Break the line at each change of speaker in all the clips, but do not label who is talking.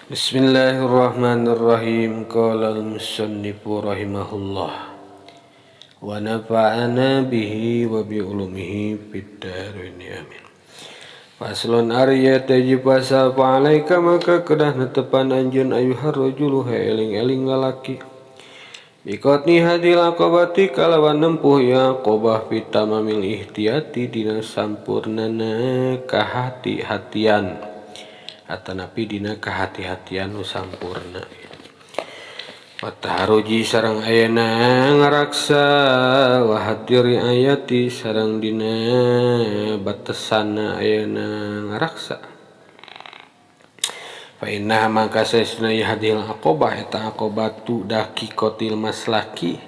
Bismillahirrahmanirrahim. Qala al-musannifu rahimahullah wa nafa'ana bihi wa bi ulumihi fid dharain amin. Faslun arya tajib pasal fa'alaika maka kedah netepan anjeun ayuhar rajulu eling-eling lalaki. Bikotni hadil aqabati kalawan nempuh ya aqabah fitamamil ihtiyati dina sampurnana kahati-hatian. Atanapi dina kahati-hatian nu sampurna. Wataharuji sareng ayana ngaraksa wahadiri ayati sareng dina batesana ayana ngaraksa. Fa inna maka sesna hadil aqobah eta aqobatu dakikotil maslaki.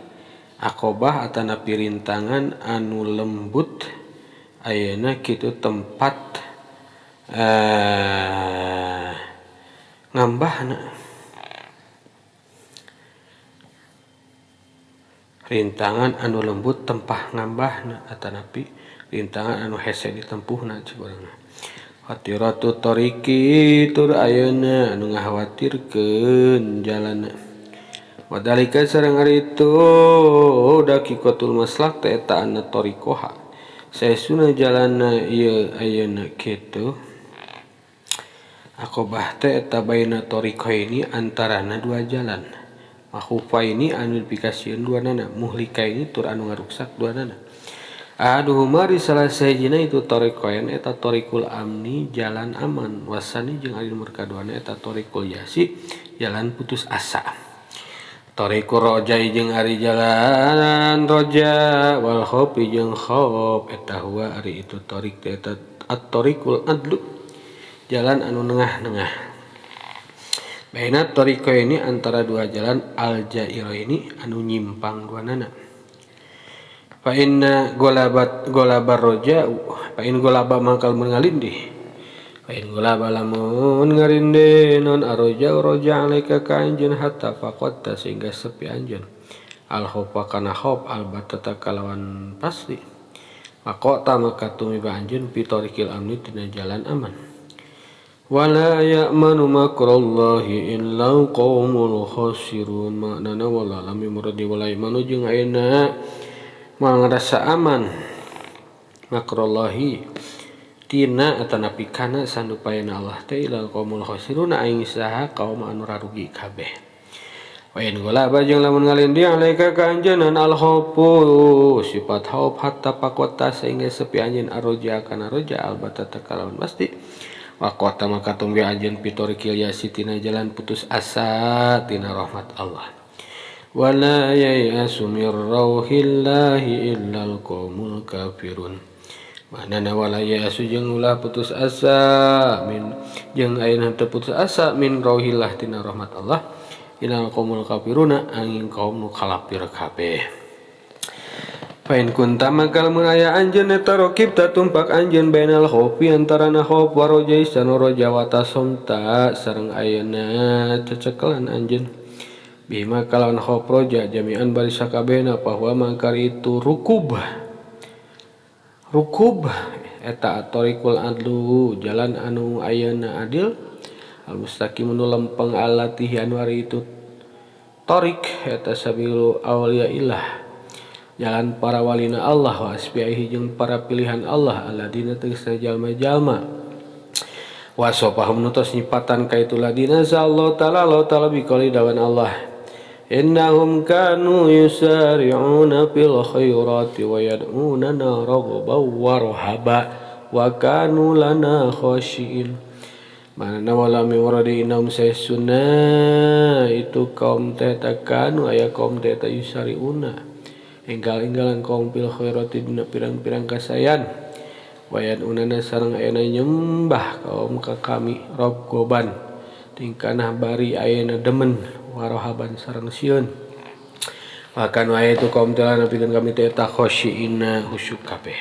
Aqobah atanapi rintangan anu lembut ayana kitu tempat ngambahna rintangan anu lembut tempah ngambahna atanapi rintangan anu hese ditempuhna cikurangna. Khatiratu tariqi tur ayeuna anu ngahawatirkeun jalanna. Wadalika sareng ari itu dakikotul maslak eta anna tariqoha saesuna jalanna ieu ayeuna kitu. Aqobah teh eta baina tariqaini antarana dua jalan. Makhufaini anu dipikasieun duanana, muhlikaini tur anu ngaruksak duanana. Ahaduhuma ri salah sahijina itu tariqain eta tariqul amni jalan aman, wasani jeung ari nomor kaduana eta tariqul yasi jalan putus asa. Tariqul rojai jeung ari jalan roja wal khaufi jeung khauf eta huwa ari itu tariq eta at-tariqul adlu jalan anu nengah-nengah. Baina tariqaini antara dua jalan al-jairaini anu nyimpang duanana. Fa inna golabar roja fa in golaba mangkal mengalindih. Fa in golaba lamun ngarinde non aroja roja alaika ka anjeun hatta faqatta sehingga sepi anjeun. Al-khaufa kana khauf al-batata kalawan pasti. Maqata maka tumiba anjeun fi tariqil amni tina jalan aman. Wala ya'manu makrallahi illa qaumul khasirun maknana wala lam yurdi wala ya'manu jeung ayeuna mangrasa aman makrallahi tina atanapi kana sandupayana Allah teh illa qaumul khasirun aing saha kaum anu rarugi kabeh. Wa in golaba jeung lamun ngalindi alaika ka anjeunna al khaufu sifat khauf hatta paqota sehingga sepi anjeun arroja kana roja albatata kalawan pasti. Waqata maka tumbi anjeun pitorikil yasi tina jalan putus asa tina rahmat Allah. Wala yayasu mir rauhillahi illal qaumul kafirun. Manana wala yayasu jeung ulah putus asa min jeung ayeuna teu putus asa min rauhillah tina rahmat Allah illal qaumul kafiruna angin kaum nu kalapir kabeh. Fain kunta maka lamun aya anjeun eta raqib tatumpak anjeun bainal khaufi antarana khauf wa rojai sanu roja wa tasomta sareng ayeuna cecekelan anjeun bima kalawan khauf roja jami'an bari sakabehna bahwa mangkar itu rukub eta tariqul adlu jalan anu ayeuna adil al mustaqim nu lempeng allatihi anu ari itu tariq eta sabilu awliyaillah jalan para walina Allah wa asbihi jeung para pilihan Allah alladzina tegasna jalma-jalma wa sopahum nutos nyipatan ka itu ladina sallallahu taala biqali dawan Allah innahum kanu yusari'una fil khairati wa yad'unana raghaban wa rahaba wa kanu lana khashiin manana wala miwaradi innahum sayyuna itu kaum teh takanu aya kaum teh yusari'una enggal-enggalan kaum pil khairati dina pirang-pirang kasayan wayan unana sareng ayeuna nyembah kaum ka kami raghaban tingkana bari ayeuna demen warahaban sareng sieun makan wae itu kaum teh napikeun kami teh eta khosyiina husyuk kabeh.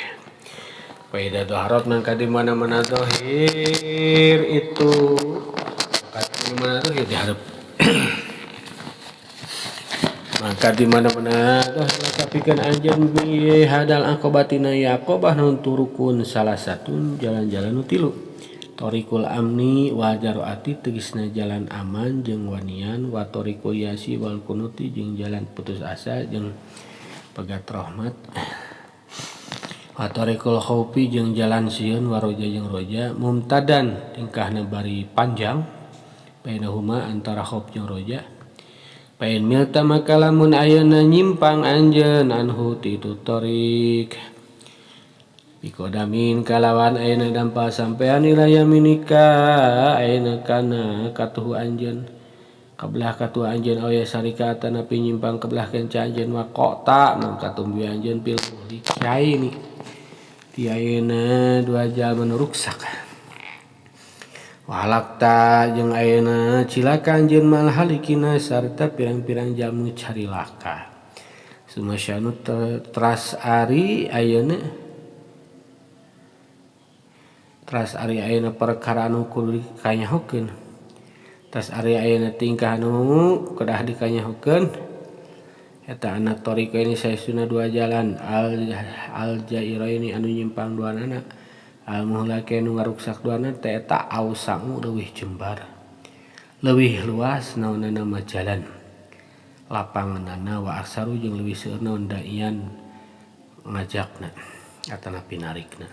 Faida dhaharat nangka di mana-mana zahir itu maka di mana zahir diharap maka di mana-mana sapikeun anjeun bi hadal aqobatina ya aqobah nun turukun salah satu jalan-jalan nu tilu Torikul amni wa jaroati tegisna jalan aman jeung wanian wa torikul yasi wal kunuti jeung jalan putus asa jeung pegat rahmat wa torikul khaufi jeung jalan sieun wa roja jeung roja mumtadan tingkahna bari panjang bainahuma antara khauf jeung roja pain milta maka lamun ayeuna nyimpang anjeun anhu ti itu torik bikodamin kalawan ayeuna dampal sampean ila yaminika ayeuna kana katuhu anjeun kabelah katuhu anjeun aya sarika tanapi nyimpang kabelah kenca anjeun wa qota nam katumbi anjeun pil dicai ni ti ayeuna 2 jalma nu ruksak walakta jeung ayeuna cilaka anjeun mal halikina sarta pirang-pirang jamu carilaka sumasyanu teras ari ayeuna Tras ari ayeuna perkara anu kudu dikanyahokeun. Tas ari ayeuna tingkah anu kedah dikanyahokeun. Eta anak toriko ini saestuna 2 jalan al jairaini anu nyimpang duanana. Al muhlake anu ngaruksak duana teh eta ausangu leuwih jembar. Leuwih luas naonana mah jalan. Lapanganana wa aksaru jeung leuwih seueur naon daian ngajakna atana pinarikna.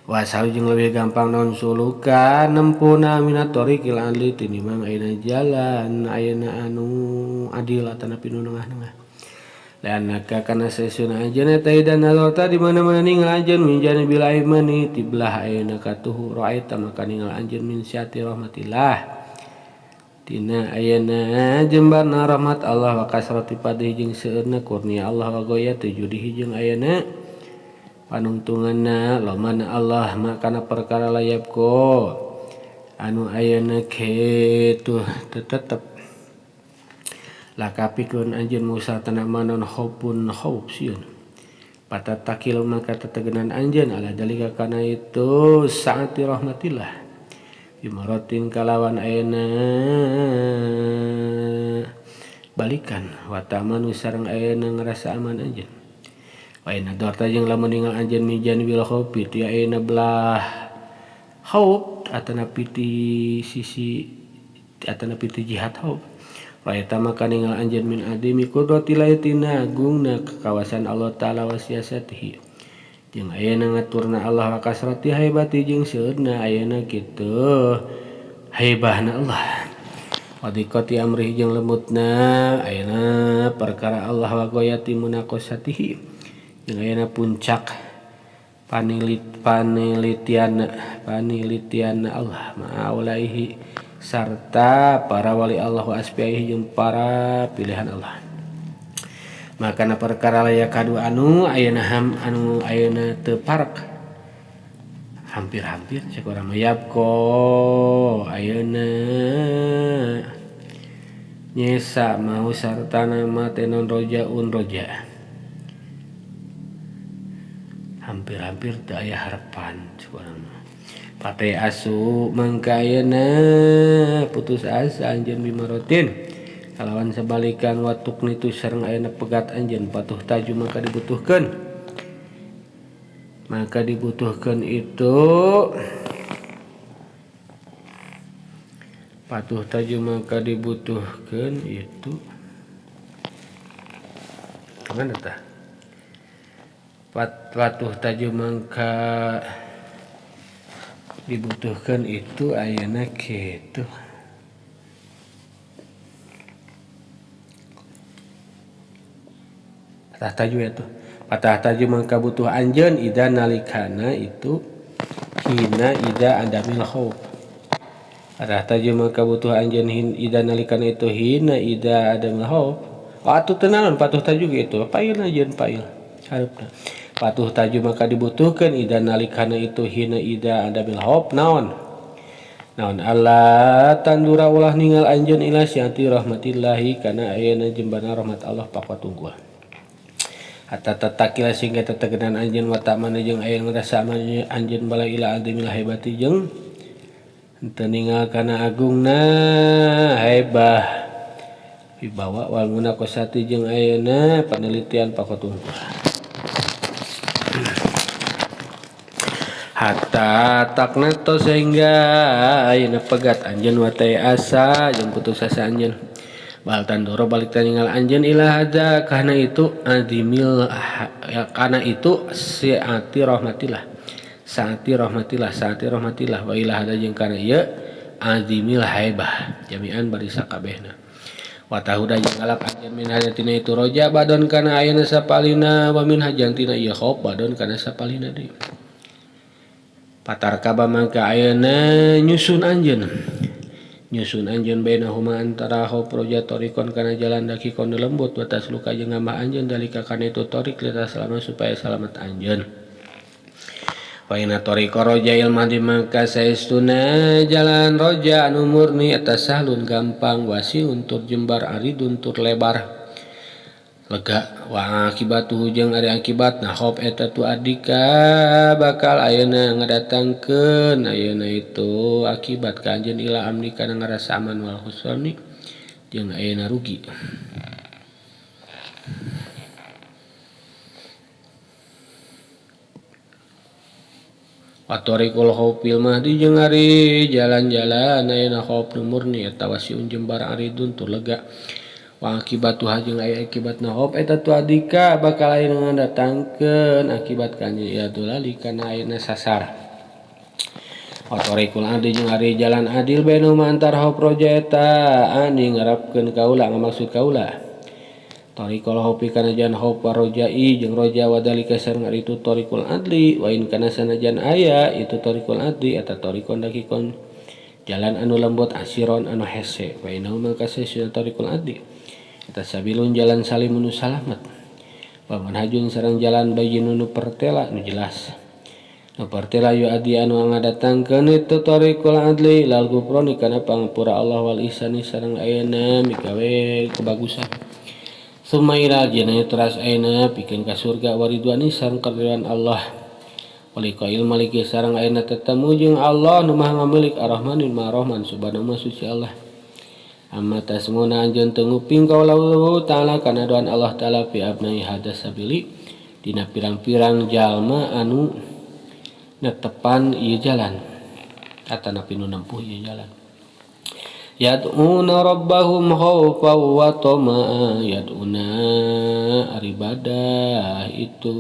Wasal jeung leuwih gampang naon sulukan nempuna minatori kila adli tinimbang ayeuna jalan ayeuna anu adil atana pinu nengah-nengah. Lanaka kana saeuseuna anjeun eta idan nazarta di mana-mana ningal anjeun min janibil aimani ti belah ayeuna katuhu ra'aita maka ningal anjeun min syati rahmatillah. Tina ayeuna jembarna rahmat Allah wa kasrati fadli jeung seueurna kurnia Allah wa ghayati judihi jeung ayeuna panungtunganna lomana Allah makana perkara layap ko anu ayeuna kitu tetep lakapikeun anjeun Musa tanamanon khaufun khauf sieun patatakil maka tetegenan anjeun ala dalika kana itu saati rahmatillah bimaratin kalawan ayeuna balikan wa tamanu sareng ayeuna ngarasa aman anjeun Ayeuna dorta jeung lamun ningal anjeun mijan bil khaufi ti ayeuna belah khauf atana piti sisi atana piti jihad khauf. Wa eta maka ningal anjeun min adimi qudratil tina agungna kekawasan Allah taala wa siasatihi. Jeung ayeuna ngaturna Allah wa kasrati haibati jeung seueurna ayeuna kitu haibahna Allah. Wa diqati amrihi jeung lembutna ayeuna perkara Allah wa ghayati munaqasatihi. Yang ayeuna puncak panelitian Allah ma'aulaihi sarta para wali Allah wa asbihi jeung para pilihan Allah. Makana perkara layak kadu anu ayeuna teu parek hampir-hampir cek urang mah yapko ayeuna nyesa mau sartana mah tenon rojaun roja. Hampir-hampir teu aya harapan sekarang pate asu mangka ayeuna putus asa anjeun bimarotin kalawan sabalikan watuk nitu sareng ayeuna pegat anjeun patuh taju maka dibutuhkeun itu patuh taju maka dibutuhkeun itu kemana tah patuh taju mangka dibutuhkan itu ayeuna kitu patah taju ya tuh patah taju mangka butuh anjeun ida nalikana itu hina ida adamil khauf patah taju mangka butuh anjeun ida nalikana itu hina ida adamil khauf atuh teu naon patuh taju gitu paeul anjeun paeul hareupeuna patuh taju maka dibutuhkan ida nalikana itu hina ida ada bil khauf naon Allah tandura ulah ningal anjeun ila syati rahmatillahi kana ayeuna jembarna rahmat Allah pakatungguh hatta tatakila sehingga tetegenan anjeun wa ta'mana jeung ayeuna ngrasa anjeun bala ila adimil haibati jeung henteu ningal kana agungna haibah wibawa wal munaqasati jeung ayeuna panelitian pakatungguh hatta takna to sehingga ayeuna pegat anjeun wa teh asa jeung putus asa anjeun bal tandoro balik taningal anjeun ila hadza kana itu adimil kana itu saati rahmatillah wa ila hadza jeung kana ieu adimil haibah jami'an bari sakabehna wa tahuda jeung alap anjeun min hadatina itu roja badon kana ayeuna sapalina wa min hajan tina ieu khauf badon kana sapalina deui patar kaba mangka ayeuna nyusun anjeun bainahuma antara khauf roja torikon kana jalan daki kon lembut wa tasluka jeung ngambah anjeun dalika kana itu torik lita selama supaya selamat anjeun wa ina toriko roja ilmadi mangka saestuna jalan roja anu murni eta sahlun gampang wasi untuk jembar aridun tur lebar lega wa akibatuhu jeung ari akibatna khauf eta tu adika bakal ayeuna ngadatangkeun ayeuna itu akibat ka anjeun ila amni kana ngarasa aman wal husni jeung ayeuna rugi Watorikul khaufil mahdi jeung ari jalan-jalan ayeuna khauf nu murni eta wasiun jembar aridun tur lega wa akibatu jeung aya akibatna khauf eta tu adika bakal ayeuna ngadatangkeun akibat ka anjeun ieu lali kana ayeuna sasar Watorikul adil jeung ari jalan adil bainahuma antar khauf roja eta ani ngarapkeun kaula ngamaksud kaula Torikul khaufi kana jalan khauf warojai jeung roja wadalika sareng ari itu torikul adli wa in kana sanajan aya itu torikul adli eta torikon dakikon jalan anu lembut asiron anu hese wa innahu mangka sesuna torikul adli eta sabilun jalan salimun nu salamet wa manhajun sareng jalan bayyinun nu pertela nu jelas nu pertela yu adi anu ngadatangkeun itu torikul adli lal gufroni kana pangapura Allah wal ihsani sareng ayeuna migawe kebagusan Sumaira jenaya teras ayeuna pikeun ka surga waridwani sareng karidwan Allah walikail maliki sareng ayeuna tetemu jeung Allah nu maha ngamilik ar-rahmanin maha rahman subhanahu wa suci Allah amma tasmuna anjeun teu nguping kaulahu ta'ala kana doan Allah ta'ala fi abnai hadas sabili dina pirang-pirang jalma anu netepan ieu jalan atanapi nu nempuh ieu jalan yad'una rabbahum khaufan wa tama'a yad'una aribadah itu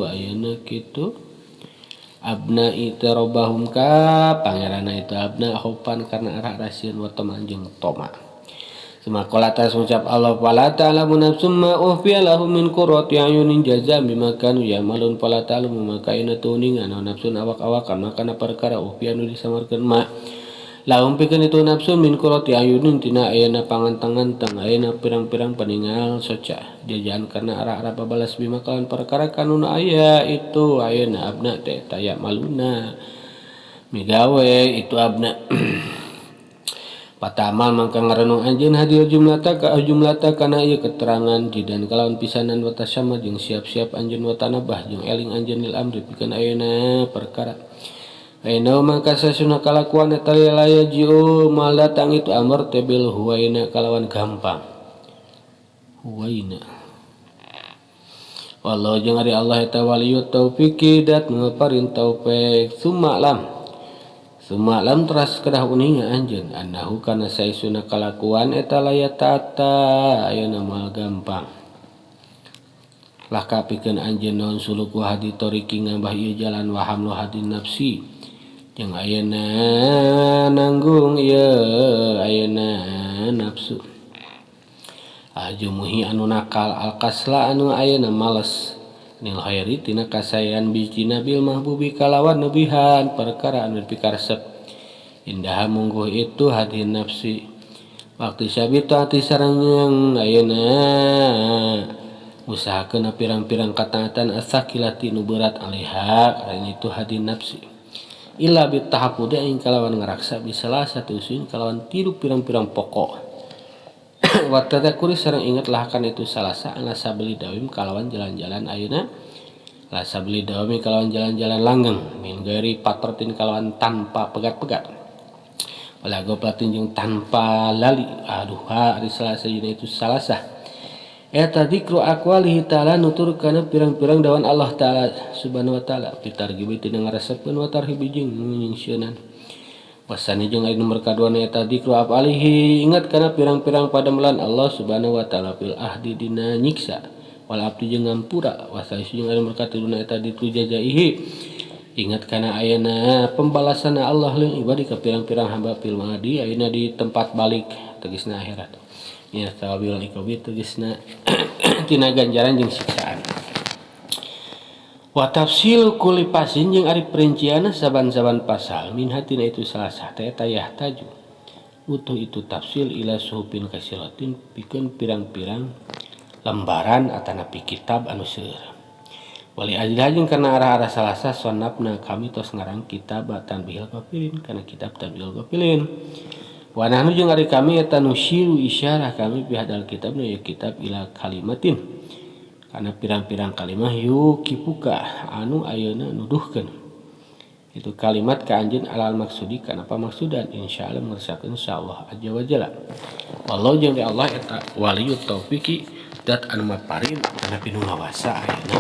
ayeuna kitu abna itu rabbahum ka pangeranna itu abna khaufan karena arah rasieun wa tama'an jeung tama' Sumaqala tas ucap Allah fala ta'lamu nafsum ma ukhfiya lahum min qurrati ayunin jazaa'an bima kanu ya'malun fala ta'lamu maka ina tuningan nafsun awak-awakan maka perkara ukhfiya nu disamarkeun ma lahum pikeun itu nafsu min qurrati ayunin tina ayeuna pangantang-antang ayeuna pirang-pirang paningal soca jajaan karena arah-arah babalas bima kalawan perkara kanu aya itu ayeuna abna teh taya maluna migawe itu abna Patamal mangka ngarenung anjeun hadir jumlata kana ieu keterangan jidan kalawan pisanan wa tasamma jeung siap-siap anjeun wa tanabah jeung eling anjeun lil amri pikeun ayeuna perkara ayeuna mangka sasuna kalakuan eta laya jiu mal datang itu amr tebil huwaina kalawan gampang huwaina wallahu jeung ari Allah eta waliyut taufiq dat ngaparin taufik Sumalam teras kedah uninga anjeun annahu kana saesuna kalakuan eta layatata ayeuna moal gampang lah kapikeun anjeun naon suluku hadi toriki ngambah ieu jalan waham lo hadi nafsi jeung ayeuna nanggung ieu ayeuna nafsu ajumuhi anu nakal alkasla anu ayeuna males nil khairi tina kasayan bijina bil mahbubi kalawan nubihan perkara anu pikaresep indah mungguh itu hadi nafsi waktu sabitu hati sareng yang ayeuna usahakeun pirang-pirang kataatan asakilati nu berat alaiha karena itu hadi nafsi illa bitahaqudi ing kalawan ngaraksa bisalah satu usin kalawan tilu pirang-pirang pokok wa tadakuri sareng ingatlah akan itu salasa ala sabli dawim kalawan jalan-jalan ayeuna la sabli dawim kalawan jalan-jalan langgeng min gairi patratin kalawan tanpa pegat-pegat wala goplatin jeung tanpa lali aduh ari salasa itu salasa Eta dzikru aqwalihi ta'ala nuturkeun pirang-pirang dawan Allah ta'ala subhanahu wa ta'ala pitargibi tina ngaresepkeun wa tarhibi jeung nyingsieunan. Wasani jeung aya nomor kadua eta dzikru afalihi ingat kana pirang-pirang pademelan Allah subhanahu wa ta'ala fil ahdi dina nyiksa wal abdi jeung ngampura. Wasani jeung aya nomor katuduna eta dzikru jazaihi ingat kana ayeuna pembalasan Allah lil ibadi ka pirang-pirang hamba fil madi ayeuna di tempat balik tegasna akhirat. Ya tawabil ikobi tegasna tina ganjaran jeung siksaan. Wa tafsil kulli pasin jeung ari perincian saban-saban pasal min hatina itu salah satu eta yahtaju utuh itu tafsil ila suhupin kasilatin pikeun pirang-pirang lembaran atanapi kitab anu seueur. Wali ajlah jeung kana arah-arah salasa sonapna kami tos ngarang kitab Tanbihul Ghafilin kana kitab Tanbihul Ghafilin. Wa nahnu jeung ari kami eta nusyiru isyarah kami bihadal kitabna ya kitab ila kalimatin kana pirang-pirang kalimah yukipuka anu ayeuna nuduhkeun itu kalimat ka anjeun alal maksudi kana pamaksudan insyaallah ngersakakeun insyaallah azza wa jalla. Wallahu jeung Allah eta waliyut taufiqi dat anu maparin kana pinu ngawasa ayeuna